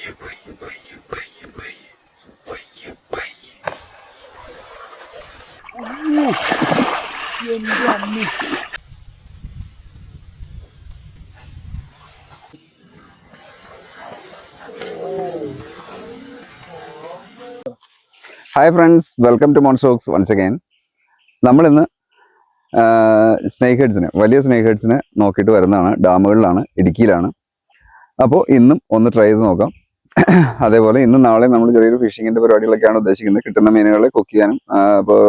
Hi friends, welcome to Monsox once again. നമ്മളിന്ന് snake ഹെഡ്സിന്, വലിയ സ്നേക്ക് ഹെഡ്സിനെ നോക്കിയിട്ട് വരുന്നതാണ്. ഡാമുകളിലാണ്, ഇടുക്കിയിലാണ്. അപ്പോൾ ഇന്നും ഒന്ന് ട്രൈ ചെയ്ത് നോക്കാം. അതേപോലെ ഇന്നും നാളെ നമ്മൾ ചെറിയൊരു ഫിഷിങ്ങിൻ്റെ പരിപാടികളൊക്കെയാണ് ഉദ്ദേശിക്കുന്നത്. കിട്ടുന്ന മീനുകളെ കുക്ക് ചെയ്യാനും. അപ്പോൾ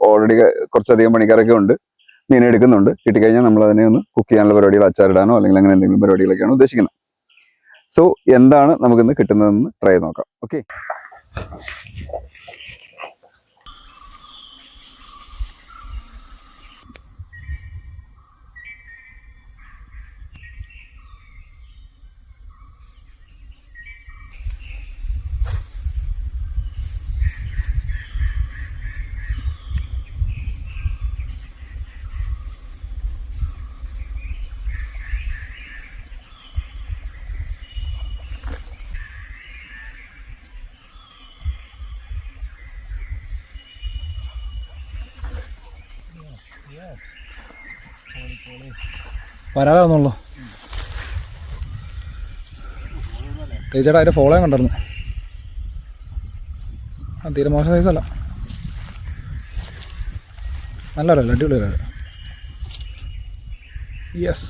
ഓൾറെഡി കുറച്ചധികം പണിക്കാരൊക്കെ ഉണ്ട്, മീൻ എടുക്കുന്നുണ്ട്. കിട്ടിക്കഴിഞ്ഞാൽ നമ്മൾ അതിനെ ഒന്ന് കുക്ക് ചെയ്യാനുള്ള പരിപാടികൾ, അച്ചാറിടാനോ അല്ലെങ്കിൽ അങ്ങനെ എന്തെങ്കിലും പരിപാടികളൊക്കെയാണ് ഉദ്ദേശിക്കുന്നത്. സോ എന്താണ് നമുക്കിന്ന് കിട്ടുന്നതെന്ന് ട്രൈ ചെയ്ത് നോക്കാം. ഓക്കെ. വരാതാവുന്നുള്ളൂ. ചേട്ടാ അതിൻ്റെ ഫോളോയും കണ്ടായിരുന്നു. ആ തീരെ മോശം സൈസല്ല, നല്ല വരല്ല, അടിപൊളി വരാ. യെസ്.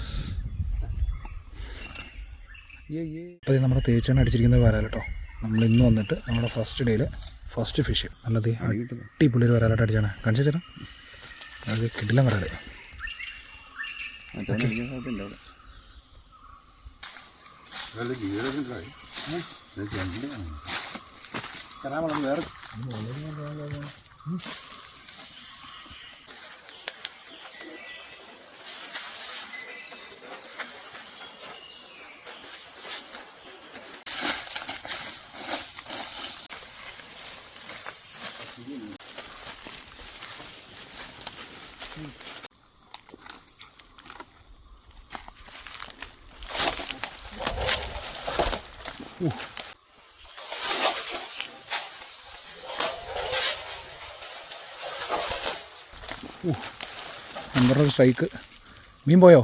അപ്പോൾ നമ്മുടെ തേച്ചാണ് അടിച്ചിരിക്കുന്നത് വരാല കേട്ടോ. നമ്മൾ ഇന്ന് വന്നിട്ട് നമ്മുടെ ഫസ്റ്റ് ഡേയിൽ ഫസ്റ്റ് ഫിഷ് നല്ലത് അടിപൊളി ഒരു വരാലായിട്ട് അടിച്ചാണ്. കാണിച്ചു ചേട്ടാ, അത് കിട്ടില്ല വരാല്. നമ്പറൊരു സ്ട്രൈക്ക്. മീൻ പോയോ?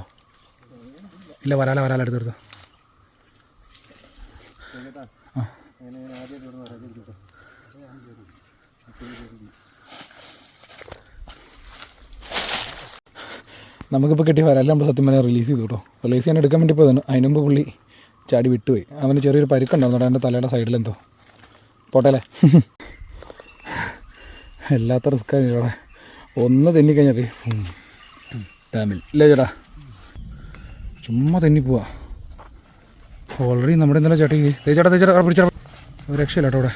ഇല്ല, വരാല എടുത്തെടുത്ത്. ആ നമുക്കിപ്പോൾ കിട്ടിയ വരാല നമ്മൾ സത്യം പറഞ്ഞാൽ റിലീസ് ചെയ്തു കേട്ടോ. റിലീസ് ചെയ്യാൻ എടുക്കാൻ വേണ്ടി പോയതാണ്. അതിന് മുമ്പ് പുള്ളി ചാടി വിട്ടുപോയി. അവന് ചെറിയൊരു പരുക്കുണ്ടായിരുന്നു എൻ്റെ തലയുടെ സൈഡിലെന്തോ. പോട്ടല്ലേ, എല്ലാത്ത റിസ്ക്കാണ് ഇവിടെ. ഒന്ന് തെന്നിക്കഴിഞ്ഞാൽ ഡാമിൽ ഇല്ല ചേട്ടാ, ചുമ്മാ തെന്നി പോവാ. ഓൾറെഡി നമ്മുടെ ഇന്നലെ ചേട്ടാ തേച്ചേട്ടാ പിടിച്ചാൽ ഒരു രക്ഷയില്ല കേട്ടോ. ഇവിടെ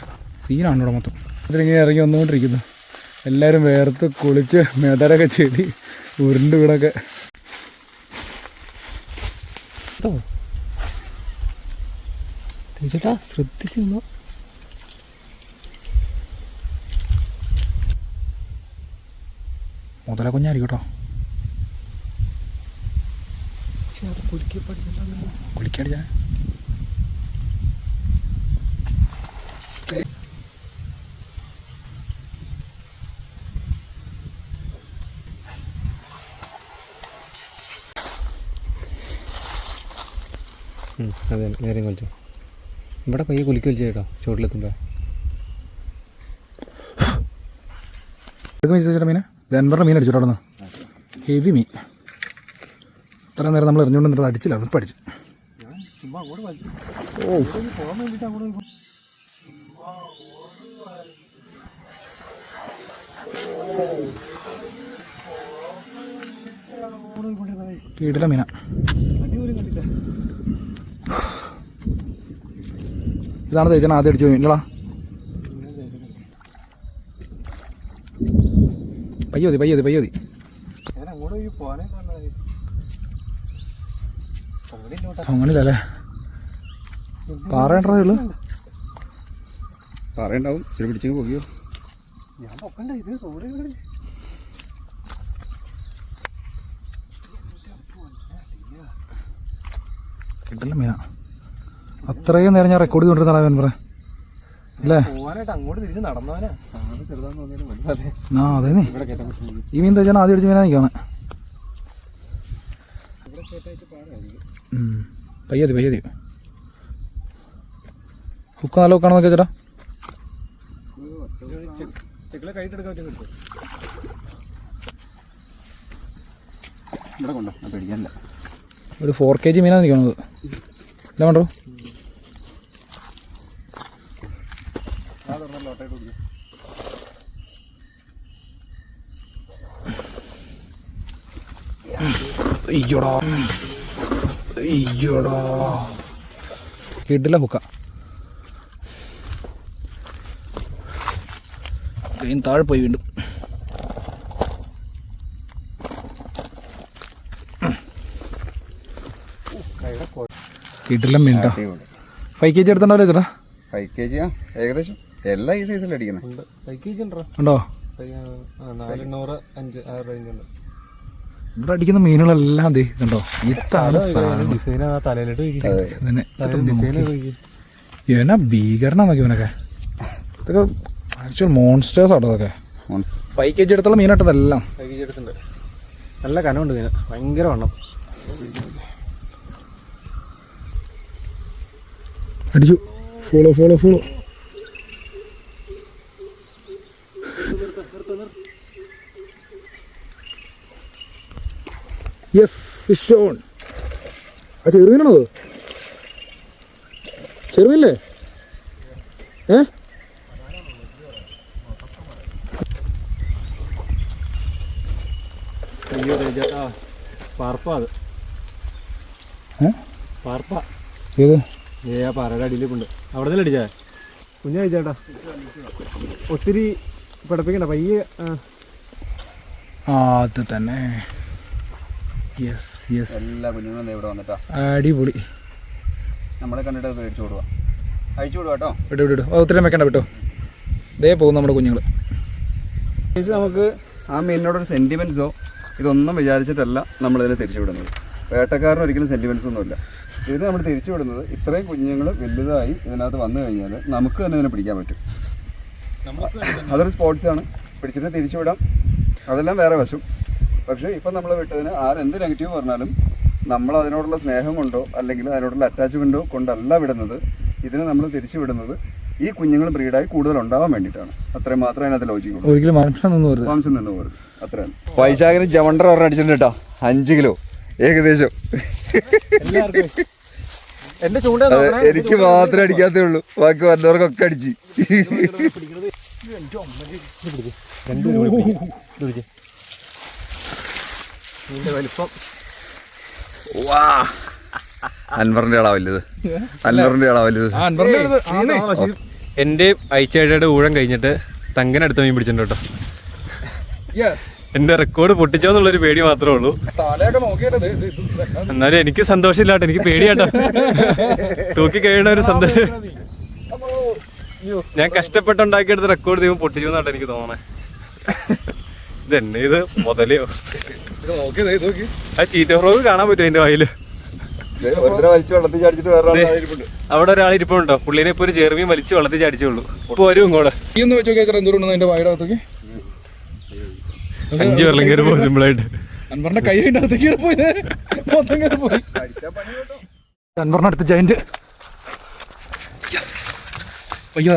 സീനാണ് ഇവിടെ മൊത്തം. അതിലിങ്ങനെ ഇറങ്ങി വന്നുകൊണ്ടിരിക്കുന്നു. എല്ലാവരും വേർത്ത് കുളിച്ച് മേതാരൊക്കെ ചെടി ഉരുണ്ട് വീടൊക്കെ കേട്ടോ. തേച്ചേട്ടാ ശ്രദ്ധിച്ച് നിന്നോ. മുതല കുഞ്ഞായിരിക്കും കേട്ടോ. കുളിക്കടിച്ചാ അതെ, നേരെ കളിച്ചോ. ഇവിടെ പയ്യെ കുലിക്ക് വലിച്ചു കേട്ടോ. ചുവട്ടിലെത്തുമ്പോൾ ചേട്ടാ മീനെ ഡെൻവറിൻ്റെ മീൻ അടിച്ചോട്ടെ. ഹെവി മീൻ. ഇത്ര നേരം നമ്മൾ എറിഞ്ഞുകൊണ്ട് നിന്നിട്ട് അടിച്ചില്ല, ഇപ്പം അടിച്ച്. ഓ കീടില്ല മീന. ഇതാണ് തേച്ചാൽ ആദ്യം അടിച്ചു ഇല്ലടാ. പയ്യോതി അങ്ങനെയല്ലേ പാറ ഉള്ളു. പാറയുണ്ടാവും, ചെറു പിടിച്ചെങ്കിൽ പോകിയോ. കിട്ടില്ല മീന. അത്രയും നേരം ഞാൻ റെക്കോർഡ് ചെയ്തുകൊണ്ടിരുന്ന അവൻ പറ അല്ലേ? അങ്ങോട്ട് തിരിഞ്ഞ് നടന്നവനാ. ആ അതെ നീ ഈ മീൻ തേച്ചാണ് ആദ്യം അടിച്ച് മീനാ നിൽക്കാണ്. പയ്യതി ഹുക്ക് നല്ല ഹുക്കാണെന്നൊക്കെ ചേട്ടാ. ഒരു 4 kg മീനാണ് നിൽക്കുന്നത് അല്ല വേണ്ടോ? അയ്യോടാ കിട്ടില്ല ഹുക്ക. താഴെ പോയി വീണ്ടും. കിട്ടില്ല മീൻട്ടാ. 5 kg എടുത്തുണ്ടാവില്ലേ ചേട്ടാ? 5 kg ഏകദേശം എല്ലാ ഈ സൈസിലും അടിക്കുന്നത്. 5 kg ഉണ്ടോ? 400, 5 ആ റേഞ്ചുണ്ട്. ഇവിടെ അടിക്കുന്ന മീനുകളെല്ലാം ദേ ഇതുണ്ടോ ഇതാണ് ഡിസൈൻ ആ തലയിലിട്ട് ഇവനാ ഭീകരനാന്നൊക്കെ ഇവനൊക്കെ. ഇതൊക്കെ ആക്ച്വൽ മോൺസ്റ്റേഴ്സ് ആട്ടോ അതൊക്കെ. 5 kg എടുത്തുള്ള മീനായിട്ടതെല്ലാം. 5 kg എടുത്തിട്ടുണ്ട്. നല്ല കനമുണ്ട് മീന്, ഭയങ്കര വണ്ണം. അടിച്ചു. Follow yes fish on. ആ ചെറുമീനാണോ അത്? ചെറുമീനല്ലേ? അയ്യോ ചേട്ടാ, പാർപ്പ അത്. പാർപ്പ ഏത്? ആ പാറയുടെ അടിയിലേക്കുണ്ട്. അവിടെ നിന്ന് അടിച്ചാ കുഞ്ഞാ ചേട്ടാ. ഒത്തിരി പഠിപ്പിക്കണ്ട പയ്യെ. അത് തന്നെ. യെസ് എല്ലാ കുഞ്ഞുങ്ങളും ഇവിടെ വന്നിട്ടാ. അടിപൊളി. നമ്മളെ കണ്ടിട്ട് അത് മേടിച്ചു കൊടുക്കുക. അയച്ചു കൊടുക്കുക കേട്ടോ. വിട്ടു ഒത്തിരി വെക്കണ്ട വിട്ടോ. ഇതേ പോകും നമ്മുടെ കുഞ്ഞുങ്ങൾ. നമുക്ക് ആ മീനിനോടൊരു സെൻറ്റിമെൻറ്റ്സോ ഇതൊന്നും വിചാരിച്ചിട്ടല്ല നമ്മളിതിനെ തിരിച്ചു വിടുന്നത്. വേട്ടക്കാരന് ഒരിക്കലും സെൻറ്റിമെൻറ്റ്സ് ഒന്നുമില്ല. ഇതിന് നമ്മൾ തിരിച്ചു വിടുന്നത് ഇത്രയും കുഞ്ഞുങ്ങൾ വലുതായി ഇതിനകത്ത് വന്നു കഴിഞ്ഞാൽ നമുക്ക് തന്നെ ഇതിനെ പിടിക്കാൻ പറ്റും. അതൊരു സ്പോർട്സാണ്. പിടിച്ചിട്ട് തിരിച്ചു വിടാം, അതെല്ലാം വേറെ വശം. പക്ഷേ ഇപ്പം നമ്മൾ വിട്ടതിന് ആരെന്ത് നെഗറ്റീവ് പറഞ്ഞാലും നമ്മൾ അതിനോടുള്ള സ്നേഹം കൊണ്ടോ അല്ലെങ്കിൽ അതിനോടുള്ള അറ്റാച്ച്മെൻറ്റോ കൊണ്ടല്ല വിടുന്നത്. ഇതിനെ നമ്മൾ തിരിച്ചു വിടുന്നത് ഈ കുഞ്ഞുങ്ങൾ ബ്രീഡായി കൂടുതൽ ഉണ്ടാവാൻ വേണ്ടിയിട്ടാണ്. അത്രയും മാത്രമേ അതിനകത്ത് ലോജിക്കുള്ളൂ. ഒരിക്കലും മാംസം നിന്ന് പോകരുത്. അത്രയാണ്. വൈശാഖിന് ജവണ്ടർ ഒരെണ്ണം അടിച്ചിട്ടുണ്ട് കേട്ടോ. 5 കിലോ ഏകദേശം. എന്റെ ചൂണ്ട എനിക്ക് മാത്രമേ അടിക്കാത്തേ ഉള്ളൂ, ബാക്കി വന്നവർക്കൊക്കെ അടിച്ച്. വലിപ്പം അൻവറിന്റെ ആളാ വലുത്. എന്റെ അയച്ചേട്ടയുടെ ഊഴം കഴിഞ്ഞിട്ട് തങ്കനടുത്ത മീൻ പിടിച്ചിട്ടുണ്ട് കേട്ടോ. എന്റെ റെക്കോർഡ് പൊട്ടിച്ചോന്നുള്ളൊരു പേടി മാത്രമേ ഉള്ളൂ. എന്നാലും എനിക്ക് സന്തോഷമില്ലാട്ടോ, എനിക്ക് പേടിയാട്ടോ. തൂക്കി കഴിയണ ഒരു സന്തോഷം. ഞാൻ കഷ്ടപ്പെട്ടുണ്ടാക്കിയെടുത്ത് റെക്കോർഡ് ചെയ്യുമ്പോൾ പൊട്ടിച്ചോന്നാട്ടോ എനിക്ക് തോന്നണേ. ഇതെന്നെ ഇത് മുതലെയോ? ആ ചീത്ത ഫ്രോഗ് കാണാൻ പറ്റും അതിന്റെ വായില്. അവിടെ ഒരാൾ ഇരിപ്പുണ്ടോ, പുള്ളിനെ ഇപ്പൊ ഒരു ചെറുമീൻ വലിച്ച് വെള്ളത്തിൽ ചാടിച്ചുള്ളൂ. ഇപ്പൊ വരും ഇങ്ങോട്ട് 5 വെള്ളം കയറി പോകും സിമ്പിളായിട്ട്. അൻവറിന്റെ കൈ അകത്തേക്ക് പോയി. അൻവറിന്റെ അടുത്ത് ജയന്റ്. പയ്യ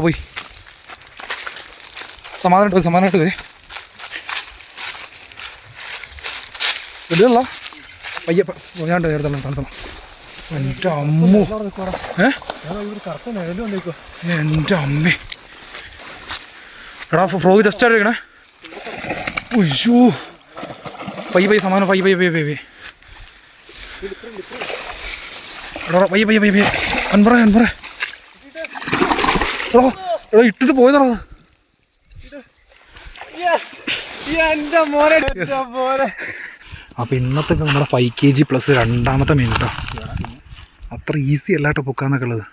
പോയി. സമാധാനമായിട്ട് ഇല്ല പയ്യ ഞാൻ ചേർത്തല്ലോ സ്ഥലത്തണം. എൻ്റെ അമ്മ, എൻ്റെ അമ്മേ. എടാ ഫ്രോഗ് ജസ്റ്റ് ആയിക്കണേ. അയ്യോ പയ്യ സമാധാനം. പയ്യ എടാ പയ്യ അൻപറ എടാ ഇട്ടിട്ട് പോയതാണോ? അപ്പോൾ ഇന്നത്തെ നമ്മുടെ 5 kg പ്ലസ് രണ്ടാമത്തെ മീൻ കേട്ടോ. അത്ര ഈസി അല്ല കേട്ടോ പൊക്കാന്നൊക്കെ ഉള്ളത്.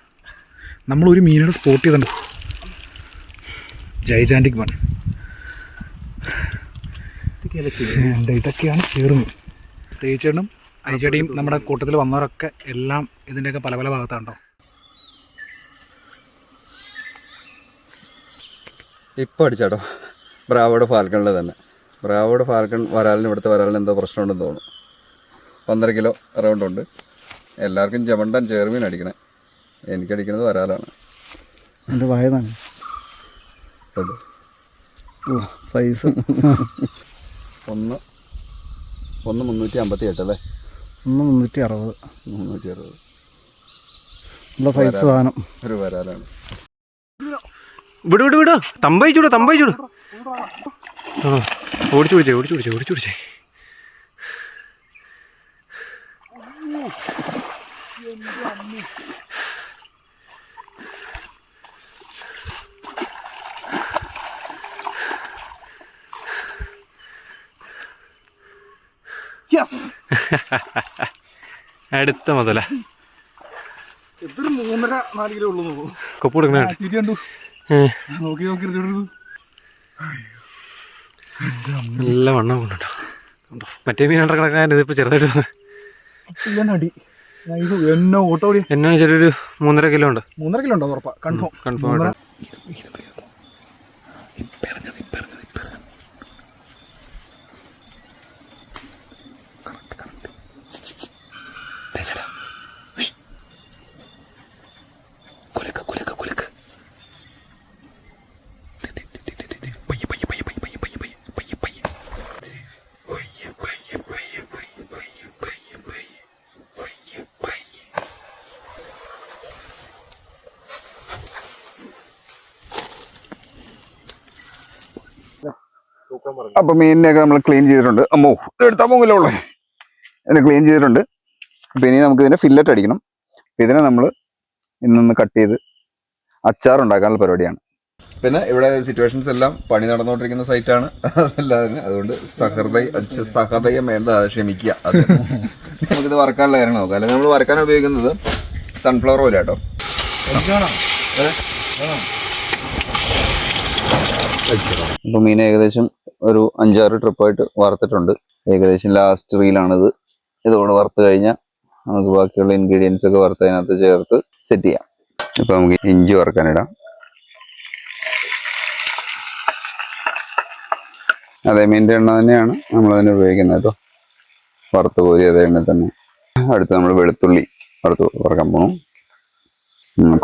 നമ്മളൊരു മീനിനെ സ്പോട്ട് ചെയ്തിട്ടുണ്ട്, ജൈജാൻറ്റിക് വൺ. ഇതൊക്കെയാണ് ചെറുമീൻ. തേച്ചേട്ടനും അയച്ചേട്ടിയും നമ്മുടെ കൂട്ടത്തിൽ വന്നവരൊക്കെ എല്ലാം ഇതിൻ്റെയൊക്കെ പല ഭാഗത്താണ്ടോ. ഇപ്പോൾ അടിച്ചാട്ടോ ബ്രാവോയുടെ ഫാൽക്കണിൽ തന്നെ. ബ്രാവോയുടെ ഫാൽക്കൺ വരാലിന് ഇവിടുത്തെ വരാലിന് എന്തോ പ്രശ്നമുണ്ടെന്ന് തോന്നുന്നു. 1.5 കിലോ അറൗണ്ട് ഉണ്ട്. എല്ലാവർക്കും ജമണ്ടൻ ചേർമീൻ അടിക്കണേ, എനിക്കടിക്കുന്നത് വരാലാണ്. എൻ്റെ വായതാണ് സൈസ് 1 358 അല്ലേ? 360 360 നല്ല സൈസ് സാധനം. ഒരു വരാലാണ്. വിട് തമ്പയിച്ചൂട് ഓടിച്ചു പിടിച്ചേ. അടുത്ത മുതല ഇതൊരു 3.5-4 കിലോ ഉള്ളൂ. കൊപ്പ് കൊടുക്കണ നോക്കി നല്ല വണ്ണം കൊണ്ടുണ്ടോ. മറ്റേ മീൻ കിടക്കാൻ ഇതിപ്പോൾ ചെറുതായിട്ട് അടി എന്നോ ഓട്ടോ എന്നാണ് ചെറിയൊരു 3.5 കിലോ ഉണ്ട്. 3.5 കിലോ ഉണ്ടോ? ഉറപ്പാ കൺഫേം ആയിട്ട്. അപ്പോൾ മീനിനെയൊക്കെ നമ്മൾ ക്ലീൻ ചെയ്തിട്ടുണ്ട്. അമ്മോ എടുത്താൽ പോകില്ല ഉള്ളേ. ഇതിനെ ക്ലീൻ ചെയ്തിട്ടുണ്ട്. അപ്പോൾ ഇനി നമുക്ക് ഇതിനെ ഫില്ലറ്റ് അടിക്കണം. ഇതിനെ നമ്മൾ ഇന്നൊന്ന് കട്ട് ചെയ്ത് അച്ചാറുണ്ടാക്കാനുള്ള പരിപാടിയാണ്. പിന്നെ ഇവിടെ സിറ്റുവേഷൻസ് എല്ലാം പണി നടന്നുകൊണ്ടിരിക്കുന്ന സൈറ്റാണ്. അതല്ലാതെ അതുകൊണ്ട് സഹൃദയം വേണ്ട, ക്ഷമിക്കുക. അത് നമുക്കിത് വറക്കാനുള്ള കാര്യങ്ങൾ നോക്കാം. അല്ലെങ്കിൽ നമ്മൾ വറക്കാൻ ഉപയോഗിക്കുന്നത് സൺഫ്ലവർ ഓയിൽ കേട്ടോ. അപ്പോൾ മീൻ ഏകദേശം ഒരു 5-6 ട്രിപ്പായിട്ട് വറുത്തിട്ടുണ്ട്. ഏകദേശം ലാസ്റ്റ് റീലാണിത്. ഇതോടെ വറുത്ത് കഴിഞ്ഞാൽ നമുക്ക് ബാക്കിയുള്ള ഇൻഗ്രീഡിയൻസ് ഒക്കെ വറുത്തതിനകത്ത് ചേർത്ത് സെറ്റ് ചെയ്യാം. ഇപ്പോൾ നമുക്ക് ഇഞ്ചി വറുക്കാനിടാം. അതേ മീനിൻ്റെ എണ്ണ തന്നെയാണ് നമ്മളതിന് ഉപയോഗിക്കുന്നത് കേട്ടോ. വറുത്ത് കോരി അതേ എണ്ണ തന്നെ. അടുത്ത് നമ്മൾ വെളുത്തുള്ളി വറുക്കാൻ പോകണം.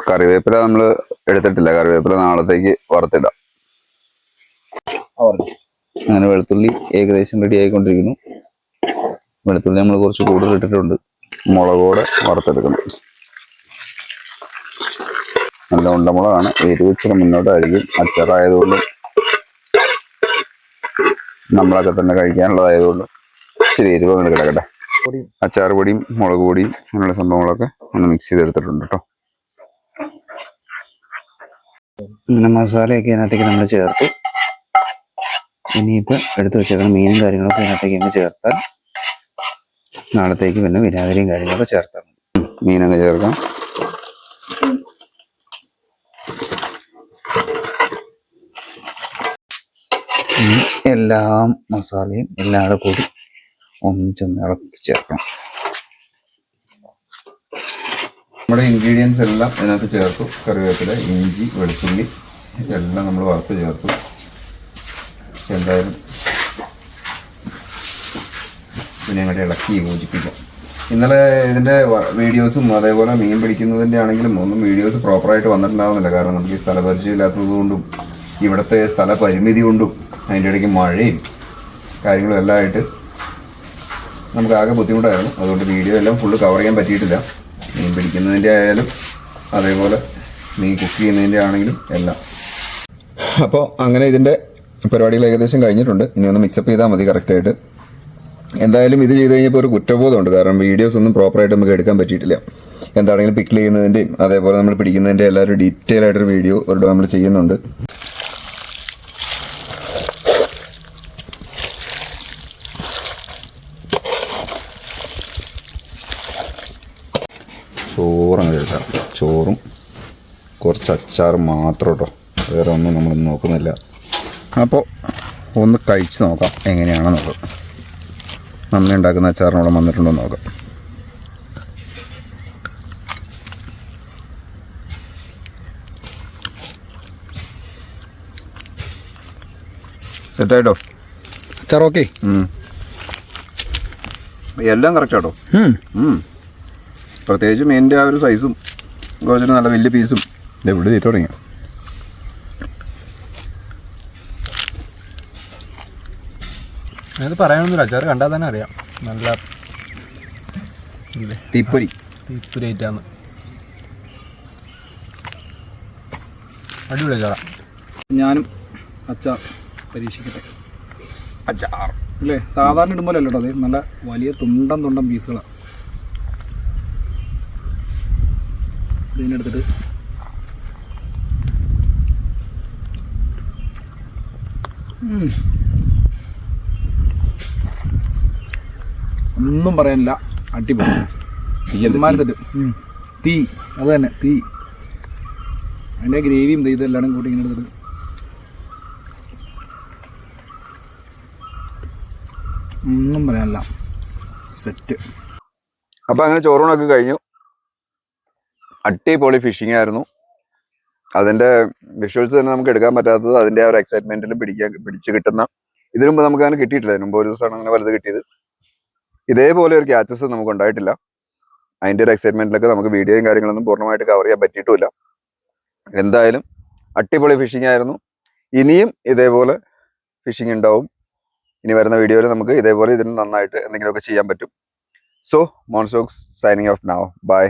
കറിവേപ്പില നമ്മൾ എടുത്തിട്ടില്ല. കറിവേപ്പില നാളത്തേക്ക് വറുത്തിടാം. അങ്ങനെ വെളുത്തുള്ളി ഏകദേശം റെഡി ആയിക്കൊണ്ടിരിക്കുന്നു. വെളുത്തുള്ളി നമ്മൾ കുറച്ച് കൂടുതൽ ഇട്ടിട്ടുണ്ട്. മുളകോടെ വറുത്തെടുക്കണം. നല്ല ഉണ്ടമുളകാണ്. എരിവ് ഇച്ചിരി മുന്നോട്ടായിരിക്കും. അച്ചാറായതുകൊണ്ട് നമ്മളൊക്കെ തന്നെ കഴിക്കാനുള്ളതായതുകൊണ്ട് ഇച്ചിരി എരിവ് അങ്ങനെ കിടക്കട്ടെ. അച്ചാർ പൊടിയും മുളക് പൊടിയും അങ്ങനെയുള്ള സംഭവങ്ങളൊക്കെ ഒന്ന് മിക്സ് ചെയ്തെടുത്തിട്ടുണ്ട് കേട്ടോ. ഇങ്ങനെ മസാലയൊക്കെ അതിനകത്തേക്ക് നമ്മൾ ചേർത്ത് ഇനിയിപ്പോൾ എടുത്തു വെച്ചേക്കണം മീനും കാര്യങ്ങളൊക്കെ അതിനകത്തേക്ക് അങ്ങ് ചേർത്താൽ നാളത്തേക്ക് പിന്നെ വിനാഗിരിയും കാര്യങ്ങളൊക്കെ ചേർത്താൽ മീനൊക്കെ ചേർക്കാം. എല്ലാ മസാലയും എല്ലാവരുടെ കൂടി ഒന്നിച്ചൊന്ന് ഇളക്കി ചേർക്കണം. നമ്മുടെ ഇൻഗ്രീഡിയൻസ് എല്ലാം ഇതിനകത്ത് ചേർത്തു. കറിവേപ്പില, ഇഞ്ചി, വെളുത്തുള്ളി എല്ലാം നമ്മൾ വറുത്ത് ചേർത്തു. എന്തായാലും പിന്നെ അങ്ങോട്ട് ഇളക്കി യോജിപ്പിക്കാം. ഇന്നലെ ഇതിൻ്റെ വീഡിയോസും അതേപോലെ മീൻ പിടിക്കുന്നതിൻ്റെ ആണെങ്കിലും ഒന്നും വീഡിയോസ് പ്രോപ്പറായിട്ട് വന്നിട്ടുണ്ടാവുന്നില്ല. കാരണം നമുക്ക് ഈ സ്ഥലപരിചയം ഇല്ലാത്തത് കൊണ്ടും ഇവിടുത്തെ സ്ഥല പരിമിതി കൊണ്ടും അതിൻ്റെ ഇടയ്ക്ക് മഴയും കാര്യങ്ങളും എല്ലാം ആയിട്ട് നമുക്ക് ആകെ ബുദ്ധിമുട്ടായിരുന്നു. അതുകൊണ്ട് വീഡിയോ എല്ലാം ഫുള്ള് കവർ ചെയ്യാൻ പറ്റിയിട്ടില്ല. മീൻ പിടിക്കുന്നതിൻ്റെ ആയാലും അതേപോലെ മീൻ കുക്ക് ചെയ്യുന്നതിൻ്റെ ആണെങ്കിലും എല്ലാം. അപ്പോൾ അങ്ങനെ ഇതിൻ്റെ പരിപാടികൾ ഏകദേശം കഴിഞ്ഞിട്ടുണ്ട്. ഇനി ഒന്ന് മിക്സപ്പ് ചെയ്താൽ മതി കറക്റ്റായിട്ട്. എന്തായാലും ഇത് ചെയ്ത് കഴിഞ്ഞപ്പോൾ ഒരു കുറ്റബോധമുണ്ട്. കാരണം വീഡിയോസ് ഒന്നും പ്രോപ്പറായിട്ട് നമുക്ക് എടുക്കാൻ പറ്റിയിട്ടില്ല. എന്താണെങ്കിലും പിക്കിൾ ചെയ്യുന്നതിൻ്റെയും അതേപോലെ നമ്മൾ പിടിക്കുന്നതിൻ്റെ എല്ലാവരും ഡീറ്റെയിൽ ആയിട്ടൊരു വീഡിയോ ഒരു നമ്മൾ ചെയ്യുന്നുണ്ട്. ചോറങ്ങ് ചേർക്കാം. ചോറും കുറച്ച് അച്ചാർ മാത്രം കേട്ടോ, വേറെ ഒന്നും നമ്മളൊന്നും നോക്കുന്നില്ല. അപ്പോൾ ഒന്ന് കഴിച്ച് നോക്കാം എങ്ങനെയാണെന്നുള്ളത്. നമ്മൾ ഉണ്ടാക്കുന്ന അച്ചാറിനോടെ വന്നിട്ടുണ്ടോ എന്ന് നോക്കാം. സെറ്റായിട്ടോ? അച്ചാർ ഓക്കെ. എല്ലാം കറക്റ്റ് ആട്ടോ. പ്രത്യേകിച്ച് മീനിൻ്റെ ആ ഒരു സൈസും കുറച്ചൊരു നല്ല വലിയ പീസും ഇവിടെ തീറ്റ തുടങ്ങി. അത് പറയാനൊന്നുമില്ല, അച്ചാറ് കണ്ടാൽ തന്നെ അറിയാം. നല്ല തീപ്പൊരി തീപ്പുരേറ്റാന്ന്. അടിപൊളി അച്ചാറാ. ഞാനും അച്ചാർ പരീക്ഷിക്കട്ടെ. അച്ചാർ അല്ലേ, സാധാരണ ഇടുമ്പോൾ അല്ല കേട്ടോ, അത് നല്ല വലിയ തുണ്ടം പീസുകളാണ്. ഇതിനെടുത്തിട്ട് ഒന്നും പറയാനില്ല, അടിപൊളി. സെറ്റ്. തീ അത് തന്നെ, തീ. അതിൻ്റെ ഗ്രേവിയും ഇതെല്ലാം കൂട്ടി ഇങ്ങനെ എടുത്തിട്ട് ഒന്നും പറയാനില്ല, സെറ്റ്. അപ്പോൾ അങ്ങനെ ചോറൂണൊക്കെ കഴിഞ്ഞു. അടിപൊളി ഫിഷിംഗ് ആയിരുന്നു. അതിൻ്റെ വിഷ്വൽസ് തന്നെ നമുക്ക് എടുക്കാൻ പറ്റാത്തത് അതിൻ്റെ ആ ഒരു എക്സൈറ്റ്മെൻറ്റിലും പിടിച്ച് കിട്ടുന്ന, ഇതിനു മുമ്പ് നമുക്ക് അങ്ങനെ കിട്ടിയിട്ടില്ല. ഇതിനു മുമ്പ് ഒരു ദിവസമാണ് അങ്ങനെ വലുത് കിട്ടിയത്. ഇതേപോലെ ഒരു ക്യാച്ചസ് നമുക്ക് ഉണ്ടായിട്ടില്ല. അതിൻ്റെ ഒരു എക്സൈറ്റ്മെൻറ്റിലൊക്കെ നമുക്ക് വീഡിയോയും കാര്യങ്ങളൊന്നും പൂർണ്ണമായിട്ട് കവർ ചെയ്യാൻ പറ്റിയിട്ടുമില്ല. എന്തായാലും അടിപൊളി ഫിഷിംഗ് ആയിരുന്നു. ഇനിയും ഇതേപോലെ ഫിഷിംഗ് ഉണ്ടാവും. ഇനി വരുന്ന വീഡിയോയിൽ നമുക്ക് ഇതേപോലെ ഇതിന് നന്നായിട്ട് എന്തെങ്കിലുമൊക്കെ ചെയ്യാൻ പറ്റും. So Monsox signing off now. By.